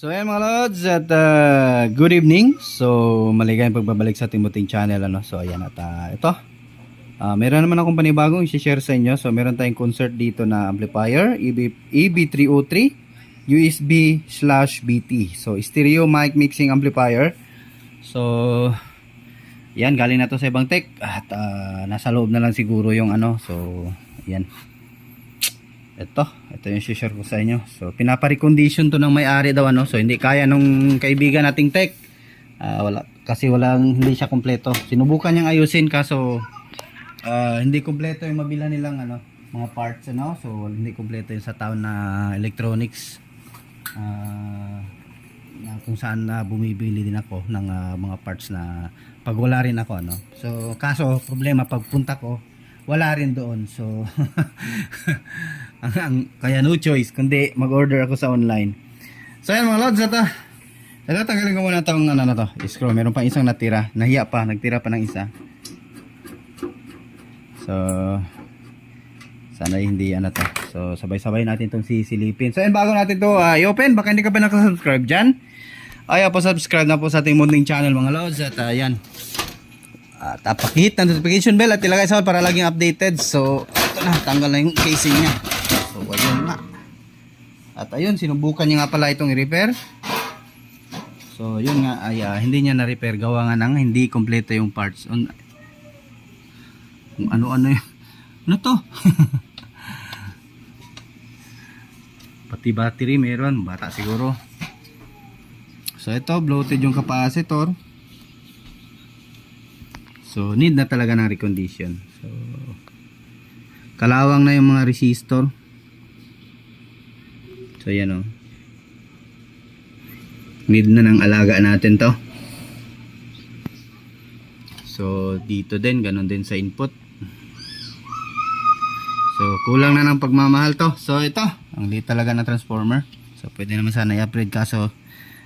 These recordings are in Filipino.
So ayan mga lods at good evening. So maligayang pagbabalik sa ating muting channel ano. So ayan at ito. Meron naman akong panibagong i-share sa inyo. So meron tayong concert dito na amplifier EB303 USB/BT. So stereo mic mixing amplifier. So yan, galing na to sa ibang tech at nasa loob na lang siguro yung ano. So yan. Ito yung share ko sa inyo. So pinapa-recondition to ng may-ari daw ano. So hindi kaya nung kaibigan nating tech. Hindi siya kompleto. Sinubukan niyang ayusin kaso hindi kompleto yung mabila nilang ano, mga parts ano. So hindi kompleto yung sa town na electronics. Na kung saan bumibili din ako ng mga parts na pag wala rin ako ano. So kaso problema pagpunta ko wala rin doon. So kaya no choice kundi mag-order ako sa online. So ayan mga lods, tanggalin ko muna itong ano na to, screw. Meron pa isang natira, nahiya pa, nagtira pa ng isa. So sana hindi ano to. So sabay-sabay natin itong sisilipin. So ayan, bago natin to i-open, baka hindi ka pa nakasubscribe dyan, ay subscribe na po sa ating munting channel mga lods. At ayan, pakihit ng notification bell at ilagay sa all para laging updated. So ito na, tanggal na yung casing nya. So ayun na. At ayun, sinubukan niya nga pala itong i-repair. So yun nga ay hindi niya na-repair, gawa nga nang hindi kompleto yung parts. Ano yun? Ano to? Pati battery meron, bata siguro. So ito, bloated yung capacitor. So need na talaga ng recondition. So kalawang na yung mga resistor. So yan o. Need na ng alaga natin to. So dito din, ganun din sa input. So kulang na ng pagmamahal to. So ito, ang liit talaga na transformer. So pwede naman sana i-upgrade kaso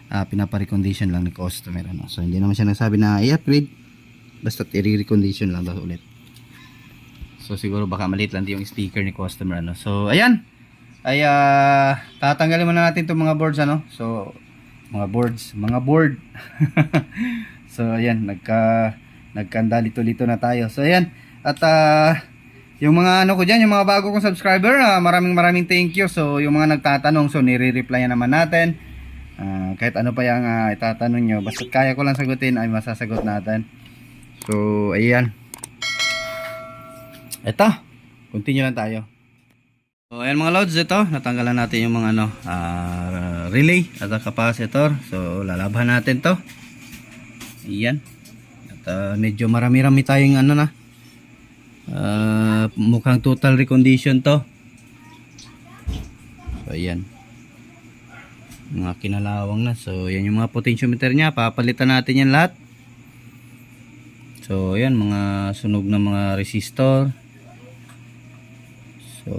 pinapa-recondition lang ni customer ano. So hindi naman siya nagsabi na i-upgrade, basta i-recondition lang daw ulit. So siguro baka maliit lang yung speaker ni customer ano. So ayan, ay tatanggalin muna natin itong mga boards ano. So mga board. So ayan, nagkandalito-lito na tayo. So ayan, at yung mga ano ko dyan, yung mga bago kong subscriber, maraming thank you. So yung mga nagtatanong, so nire-replyan naman natin. Kahit ano pa yung itatanong nyo, basta kaya ko lang sagutin ay masasagot natin. So ayan, ito, continue lang tayo. So ayan mga lods, ito natanggalan natin yung mga ano, relay at capacitor. So lalabahan natin to. Ayan. At medyo marami-rami tayong ano na, mukhang total recondition to. So ayan, mga kinalawang na. So yan yung mga potentiometer nya, papalitan natin yan lahat. So ayan, mga sunog na mga resistor. So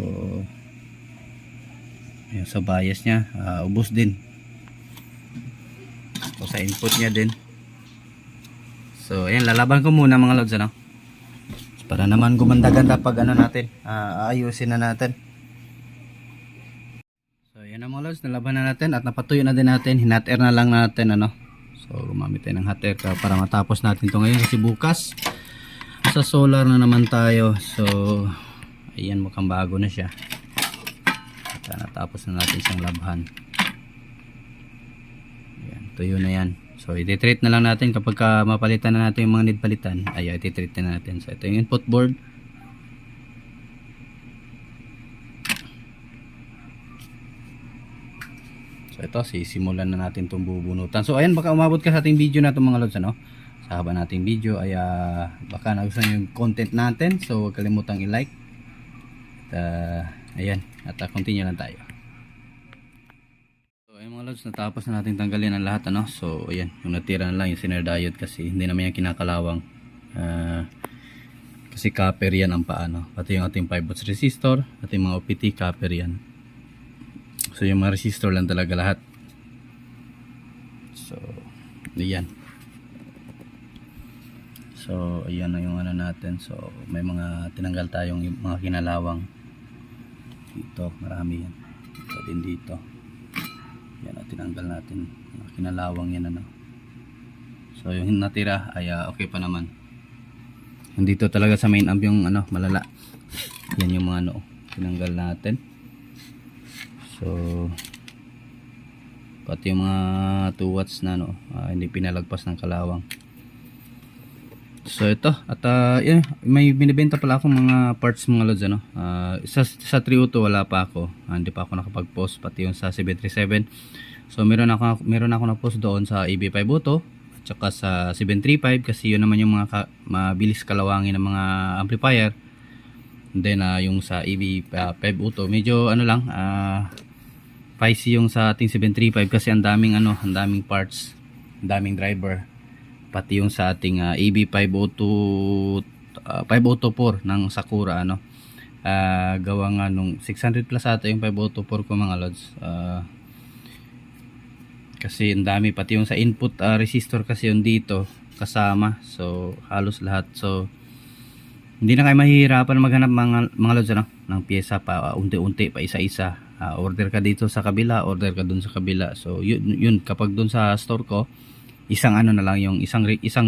ayan, sa bias nya ubos din. So sa input nya din. So ayan, lalaban ko muna mga lods ano, para naman gumanda-ganda pag ano natin, aayusin na natin. So ayan na mga lods, nalaban na natin at napatuyo na din natin. Hot air na lang natin ano. So gumamit tayo ng hot air para matapos natin to ngayon kasi bukas sa solar na naman tayo. So ayan, mukhang bago na siya at natapos na natin siyang labhan. Ayan, tuyo na yan. So i-treat na lang natin kapag mapalitan na natin yung mga need palitan. Ayan, i-treat na natin. So ito yung input board. So ito, sisimulan na natin itong bubunutan. So ayan, baka umabot ka sa ating video na itong mga lods ano. Sa haba nating video ay baka nagustuhan yung content natin. So huwag kalimutang i-like. Ayan, at continue lang tayo. So ayan mga lods, natapos na natin tanggalin ang lahat ano. So ayan, yung natira na lang yung sinare diode kasi hindi naman yan kinakalawang. Kasi copper yan ang paano. Pati yung ating 5 volts resistor, pati mga OPT copper yan. So yung mga resistor lang talaga lahat. So ayan. So ayan na yung ano natin. So may mga tinanggal tayong mga kinalawang. Dito marami yan. Ito din dito. Yan, tinanggal natin. Kinalawang yan ano. So yung natira ay okay pa naman. Nandito talaga sa main amp yung ano, malala. Yan yung mga ano, tinanggal natin. So pati yung mga 2 watts na no, hindi pinalagpas ng kalawang. So ito at yun, may binibenta pala akong mga parts mga lods ano. Sa 302 wala pa ako. Hindi pa ako nakapag-post, pati yung sa 737. So meron ako na-post doon sa EB502 at saka sa 735 kasi yun naman yung mga mabilis kalawangin ng mga amplifier. And then yung sa EB502 medyo ano lang pricey yung sa ating 735 kasi ang daming ano, ang daming parts, ang daming driver. Pati yung sa ating EB502 5024 ng Sakura ano. Gawa nga nung 600 plus ata yung 5024 ko mga lods. Kasi ang dami, pati yung sa input resistor kasi yung dito kasama. So halos lahat. So hindi na kayo mahihirapan maghanap mga lods ano, ng pyesa pa unti-unti pa isa-isa. Order ka dito sa kabila, order ka dun sa kabila. So yun kapag dun sa store ko, isang ano na lang yung isang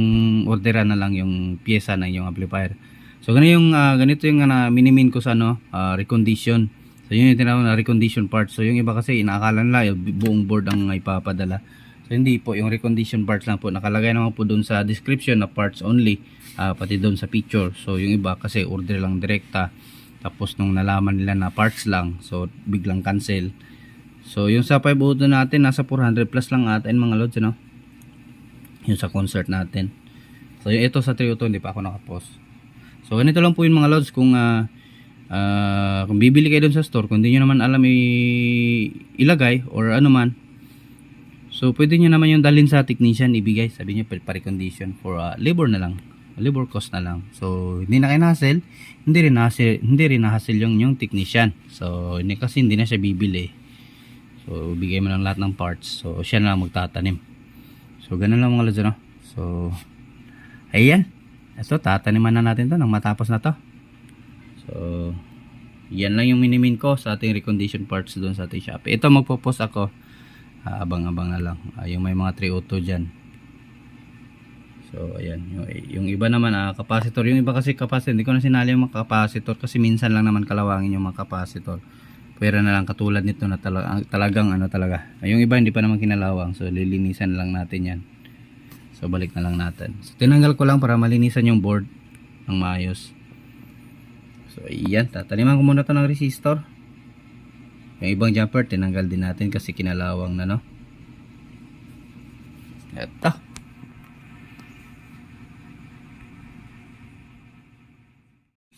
orderan na lang yung pyesa ng yung amplifier. So ganito yung minimin ko sa ano, recondition. So yun yung tinawag na recondition parts. So yung iba kasi inaakala nila buong board ang ipapadala. So hindi po, yung recondition parts lang po. Nakalagay naman po dun sa description na parts only, pati dun sa picture. So yung iba kasi order lang direkta. Tapos nung nalaman nila na parts lang, so biglang cancel. So yung sa 502 natin nasa 400 plus lang ata yung mga loads ano. Yung sa concert natin. So yung ito sa 302 hindi pa ako nakapost. So ganito lang po yung mga loads kung bibili kayo dun sa store, kung hindi nyo naman alam ilagay or ano man. So pwede nyo naman yung dalhin sa technician, ibigay, sabi nyo pa-recondition for labor na lang. Labor cost na lang. So hindi na kayo na-hassle, hindi rin na-hassle yung technician. So hindi na siya bibili. So bigay mo lang lahat ng parts. So siya na lang magtatanim. So ganun lang mga lods no. So ayan. Ito tataniman na natin to nang matapos na to. So yan lang yung minimin ko sa ating recondition parts doon sa ating shop. Ito magpo-post ako. Abang-abang na lang. Yung may mga 302 dyan. So ayan, yung iba naman capacitor, yung iba kasi capacitor, hindi ko na sinali yung mga capacitor kasi minsan lang naman kalawangin yung mga capacitor. Pero na lang katulad nito na talagang ano talaga. Yung iba hindi pa naman kinalawang, so lilinisan lang natin yan. So balik na lang natin. So tinanggal ko lang para malinisan yung board ng maayos. So ayan, tataniman ko muna to ng resistor. Yung ibang jumper tinanggal din natin kasi kinalawang na no. Eto.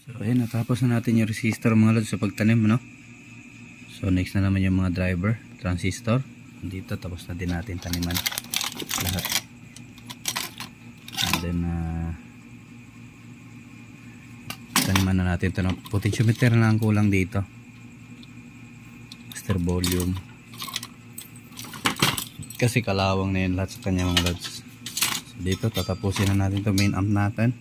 So ayan, natapos na natin yung resistor mga lods sa pagtanim no. So next na naman yung mga driver, transistor. Dito tapos na din natin taniman lahat. And then taniman na natin ito ng potentiometer na ang kulang dito. Master volume. Kasi kalawang na yun lahat sa kanya mga lods. So dito tatapusin na natin ito main amp natin.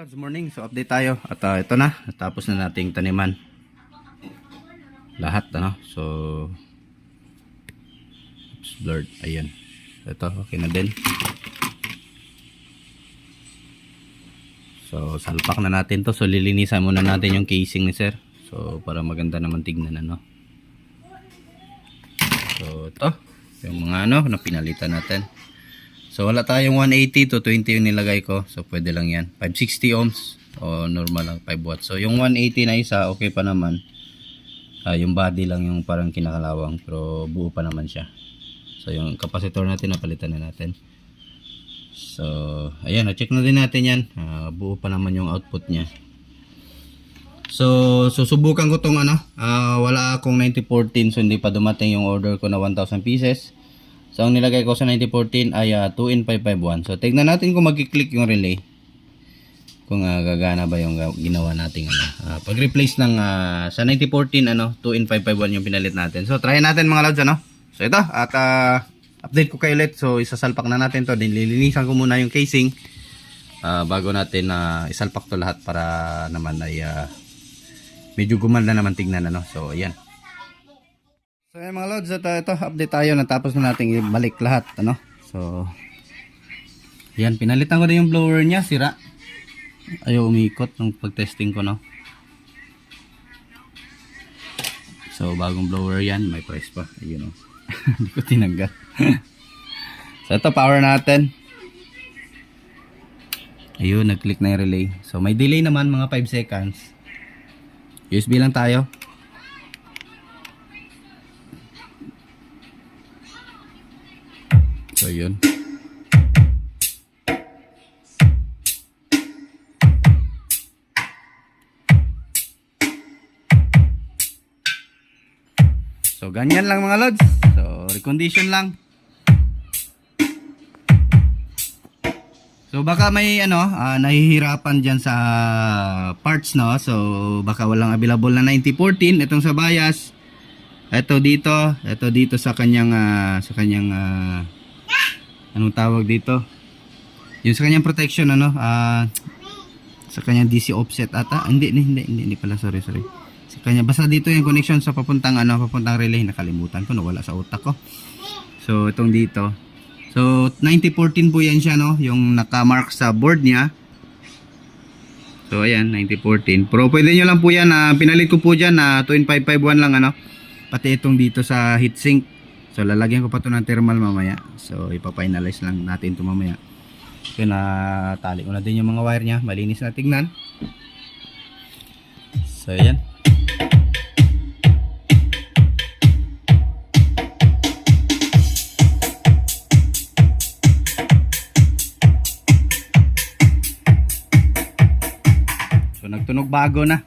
Good morning, so update tayo at ito na, natapos na nating taniman lahat ano. So blurred, ayan, ito okay na din. So salpak na natin to, so lilinisan muna natin yung casing ni sir, so para maganda naman tignan ano. So ito yung mga ano na pinalitan natin. So wala tayong 180 to 20 yung nilagay ko. So pwede lang yan. 560 ohms o normal lang 5 watts. So yung 180 na isa okay pa naman. Yung body lang yung parang kinakalawang pero buo pa naman siya. So yung capacitor natin napalitan na natin. So ayan, na-check na din natin yan. Buo pa naman yung output niya. So susubukan ko tong ano. Wala akong 9014 so hindi pa dumating yung order ko na 1,000 pieces. So ang nilagay ko sa 9014 ay 2N551. So tignan natin kung magki-click yung relay. Kung gagana ba yung ginawa nating ano. Pag replace ng sa 9014 ano, 2N551 yung pinalit natin. So try natin mga lods ano. So ito at update ko kayo ulit. So isasalpak na natin to, din lilinisan ko muna yung casing bago natin isalpak to lahat para naman ay medyo gumanda naman tignan ano. So ayan. So ayan mga lods, ito update tayo, natapos na natin ibalik lahat ano. So ayan, pinalitan ko din yung blower niya, sira. Ayaw umikot nung pag-testing ko no. So bagong blower yan, may price pa. Ayun o. Hindi ko tinanggal. So ito power natin. Ayun, nag-click na yung relay. So may delay naman mga 5 seconds. USB lang tayo. So yun. So ganyan lang mga lods. So recondition lang. So baka may nahihirapan diyan sa parts no. So baka walang available na 9014 itong sa bias. Ito dito sa kanyang anong tawag dito? Yung sa kanyang protection sa kanyang DC offset ata. Hindi pala, sorry. Sa kanya basta dito yung connection sa papuntang relay, nakalimutan ko, nawala sa utak ko. So itong dito. So 9014 po yan siya no, yung naka-mark sa board niya. So ayan, 9014. Pero pwede nyo lang po yan, pinalit ko po dyan na 2.551 lang ano. Pati itong dito sa heatsink. So lalagyan ko pa to ng thermal mamaya. So ipa-finalize lang natin ito mamaya. So tali ko na din yung mga wire niya, malinis na tignan. So ayan. So nagtunog bago na.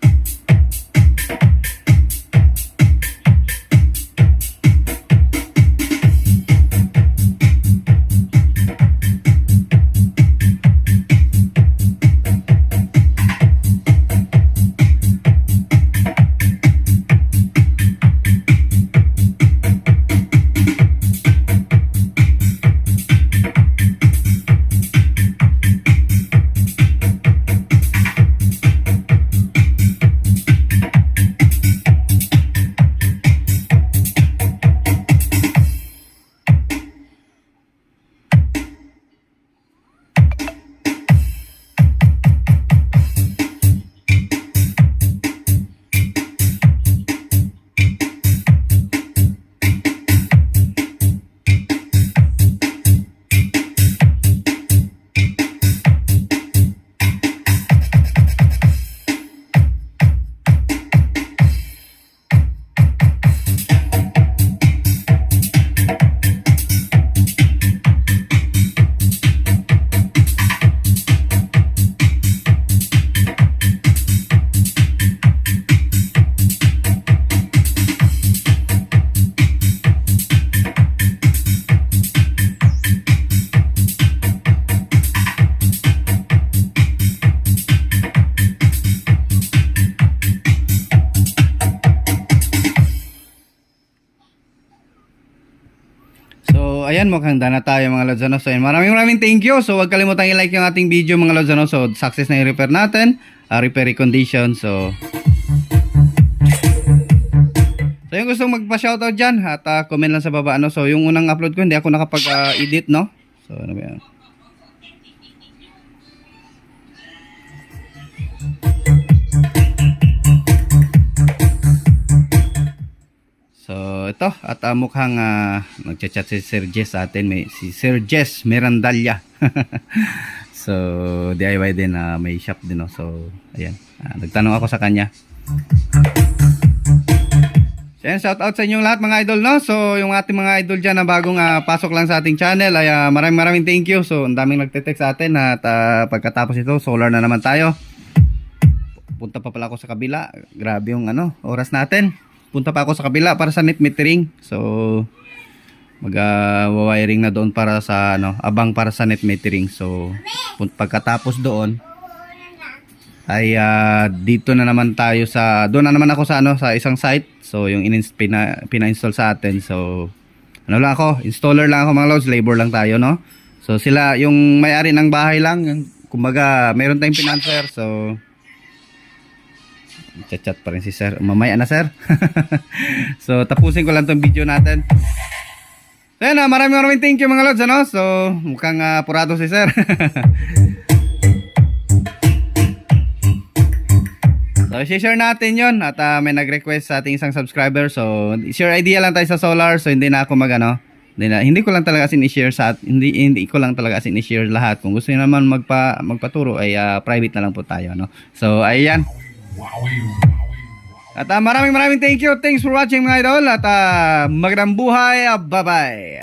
So ayan, mukhang dana tayo mga lods ano. So maraming thank you. So huwag kalimutang i-like yung ating video mga lods ano. So success na yung repair natin, repair condition. So yung gustong magpa-shoutout dyan at comment lang sa baba ano. So yung unang upload ko hindi ako nakapag-edit no. So ano ba yan? So ito at mukhang magchat-chat si Sir Jess sa atin, si Sir Jess Mirandalla. So DIY din, may shop din no. So ayan, nagtanong ako sa kanya. So ayan, shout out sa inyong lahat mga idol no. So yung ating mga idol dyan na bagong pasok lang sa ating channel ay maraming thank you. So ang daming nagte-text sa atin at pagkatapos ito solar na naman tayo. Punta pa pala ako sa kabila, grabe yung oras natin. Punta pa ako sa kabila para sa net metering. So mag-wiring na doon para sa abang para sa net metering. So pagkatapos doon ay dito na naman tayo doon na naman ako sa sa isang site. So yung pina-install sa atin. So Ano lang ako, installer lang ako mga lods, labor lang tayo, no? So sila, yung may-ari ng bahay lang, kumbaga, meron tayong financer, so chat pa rin si sir. Mamaya na sir. So tapusin ko lang tong video natin. So yan, maraming thank you mga lods, ano? So mukhang purado si sir. So share natin yon at may nag-request sa ating isang subscriber. So share idea lang tayo sa solar, so hindi na ako hindi ko lang talaga asin i-share hindi ko lang talaga asin i-share lahat. Kung gusto niyo naman magpaturo ay private na lang po tayo, no? So ayan. At maraming thank you. Thanks for watching mga idol. At magandang buhay. Bye-bye.